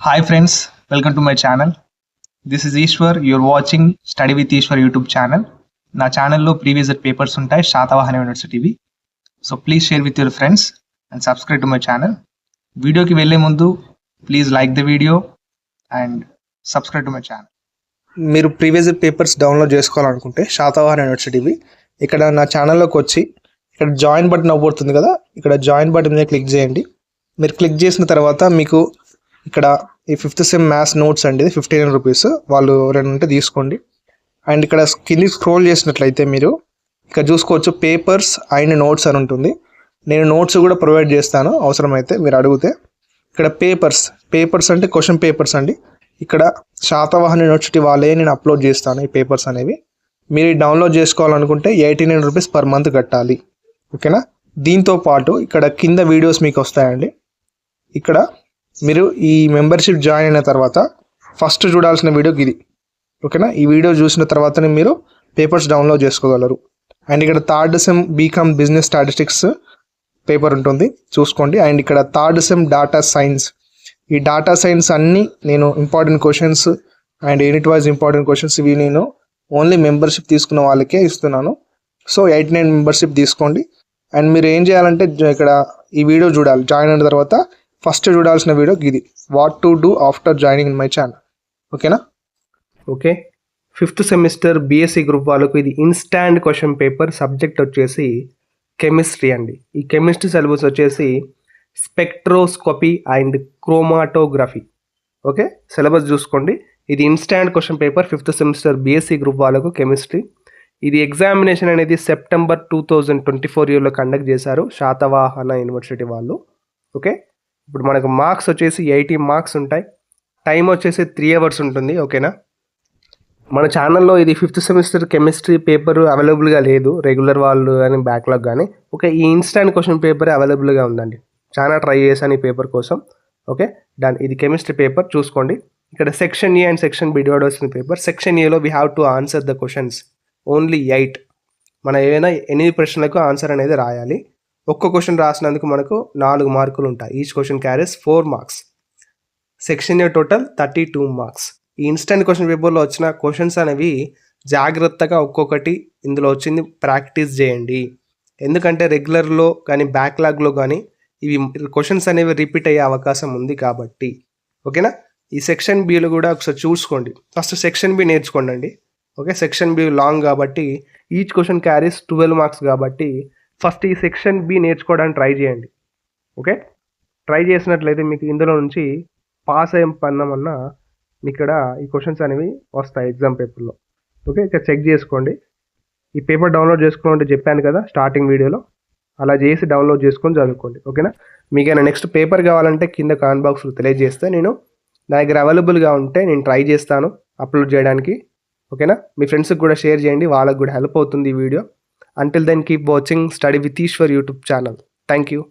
Hi friends, welcome to my channel. This is Ishwar. You're watching Study with Ishwar YouTube channel. నా ఛానల్లో previous papers ఉంటాయి శాతవాహన యూనివర్సిటీవి. So please share with your friends and subscribe to my channel. వీడియోకి వెళ్ళే ముందు please like the video and subscribe to my channel. మీరు previous papers download చేసుకోవాలనుకుంటే శాతవాహన యూనివర్సిటీవి ఇక్కడ నా ఛానల్లోకి వచ్చి ఇక్కడ జాయిన్ బటన్ అవ్వబడుతుంది కదా, ఇక్కడ జాయిన్ బటన్ మీద క్లిక్ చేయండి. మీరు క్లిక్ చేసిన తర్వాత మీకు ఇక్కడ ఈ 5th సెమ్ మ్యాథ్స్ నోట్స్ అండి, ఇది 15 రూపీస్, వాళ్ళు 2 ఉంటే తీసుకోండి. అండ్ ఇక్కడ కింది స్క్రోల్ చేసినట్లయితే మీరు ఇక్కడ చూసుకోవచ్చు పేపర్స్ అండ్ నోట్స్ అని ఉంటుంది. నేను నోట్స్ కూడా ప్రొవైడ్ చేస్తాను అవసరమైతే మీరు అడిగితే. ఇక్కడ పేపర్స్ అంటే క్వశ్చన్ పేపర్స్ అండి. ఇక్కడ శాతవాహన యూనివర్సిటీ వాళ్ళే నేను అప్లోడ్ చేస్తాను ఈ పేపర్స్ అనేవి. మీరు డౌన్లోడ్ చేసుకోవాలనుకుంటే 89 రూపీస్ పర్ మంత్ కట్టాలి, ఓకేనా. దీంతో పాటు ఇక్కడ కింద వీడియోస్ మీకు వస్తాయండి. ఇక్కడ మీరు ఈ మెంబర్షిప్ జాయిన్ అయిన తర్వాత ఫస్ట్ చూడాల్సిన వీడియో ఇది, ఓకేనా. ఈ వీడియో చూసిన తర్వాతనే మీరు పేపర్స్ డౌన్లోడ్ చేసుకోగలరు. అండ్ ఇక్కడ 3rd sem BCom business statistics paper ఉంటుంది, చూసుకోండి. అండ్ ఇక్కడ 3rd సెమ్ డాటా సైన్స్, ఈ డాటా సైన్స్ అన్నీ నేను important questions and unit wise important questions ఇవి నేను ఓన్లీ మెంబర్షిప్ తీసుకున్న వాళ్ళకే ఇస్తున్నాను. సో 89 మెంబర్షిప్ తీసుకోండి. అండ్ మీరు ఏం చేయాలంటే ఇక్కడ ఈ వీడియో చూడాలి. జాయిన్ అయిన తర్వాత ఫస్ట్ చూడాల్సిన వీడియో ఇది, what to do after joining in my channel, ఓకేనా. Okay, 5th semester BSc group వాళ్ళకు ఇది ఇన్స్టాంట్ క్వశ్చన్ పేపర్. సబ్జెక్ట్ వచ్చేసి కెమిస్ట్రీ అండి. ఈ కెమిస్ట్రీ సిలబస్ వచ్చేసి spectroscopy and chromatography, okay. Syllabus చూసుకోండి. ఇది instant question paper 5th semester BSc group వాళ్ళకు కెమిస్ట్రీ. ఇది ఎగ్జామినేషన్ అనేది సెప్టెంబర్ 2024 ఇయర్లో కండక్ట్ చేశారు శాతవాహన యూనివర్సిటీ వాళ్ళు, ఓకే. ఇప్పుడు మనకు మార్క్స్ వచ్చేసి 80 మార్క్స్ ఉంటాయి. టైం వచ్చేసి 3 అవర్స్ ఉంటుంది, ఓకేనా. మన ఛానల్లో ఇది 5th సెమిస్టర్ కెమిస్ట్రీ పేపర్ అవైలబుల్గా లేదు, రెగ్యులర్ వాళ్ళు కానీ బ్యాక్లాగ్ కానీ, ఓకే. ఈ ఇన్స్టాంట్ క్వశ్చన్ పేపర్ అవైలబుల్గా ఉందండి. చాలా ట్రై చేశాను ఈ పేపర్ కోసం, ఓకే. డన్. ఇది కెమిస్ట్రీ పేపర్ చూసుకోండి. ఇక్కడ section A and section B divide అవుతున్న పేపర్. సెక్షన్ ఏలో we have to answer the questions only 8. మన ఏమైనా 8 ప్రశ్నలకు ఆన్సర్ అనేది రాయాలి. ఒక్క క్వశ్చన్ రాసినందుకు మనకు 4 మార్కులు ఉంటాయి. Each question carries 4 marks. Section a total 32 marks. ఈ ఇన్స్టెంట్ క్వశ్చన్ పేపర్లో వచ్చిన క్వశ్చన్స్ అనేవి జాగ్రత్తగా ఒక్కొక్కటి ఇందులో వచ్చింది ప్రాక్టీస్ చేయండి. ఎందుకంటే రెగ్యులర్లో కానీ బ్యాక్లాగ్లో కానీ ఇవి క్వశ్చన్స్ అనేవి రిపీట్ అయ్యే అవకాశం ఉంది కాబట్టి, ఓకేనా. ఈ సెక్షన్ బిలో కూడా ఒకసారి చూసుకోండి. ఫస్ట్ సెక్షన్ బి నేర్చుకోండి అండి, ఓకే. సెక్షన్ బి లాంగ్ కాబట్టి ఈచ్ క్వశ్చన్ క్యారీస్ 12 మార్క్స్ కాబట్టి ఫస్ట్ ఈ సెక్షన్ బి నేర్చుకోవడానికి ట్రై చేయండి, ఓకే. ట్రై చేసినట్లయితే మీకు ఇందులో నుంచి పాస్ అయ్యే పన్నమన్నా మీకు ఇక్కడ ఈ క్వశ్చన్స్ అనేవి వస్తాయి ఎగ్జామ్ పేపర్లో, ఓకే. ఇక్కడ చెక్ చేసుకోండి. ఈ పేపర్ డౌన్లోడ్ చేసుకోవాలంటే చెప్పాను కదా స్టార్టింగ్ వీడియోలో, అలా చేసి డౌన్లోడ్ చేసుకొని చదువుకోండి, ఓకేనా. మీకైనా నెక్స్ట్ పేపర్ కావాలంటే కింద కామెంట్ బాక్స్లో తెలియజేస్తే నేను నా దగ్గర అవైలబుల్గా ఉంటే నేను ట్రై చేస్తాను అప్లోడ్ చేయడానికి, ఓకేనా. మీ ఫ్రెండ్స్కి కూడా షేర్ చేయండి, వాళ్ళకి కూడా హెల్ప్ అవుతుంది ఈ video. Until then, keep watching Study with Ishwar YouTube channel. Thank you.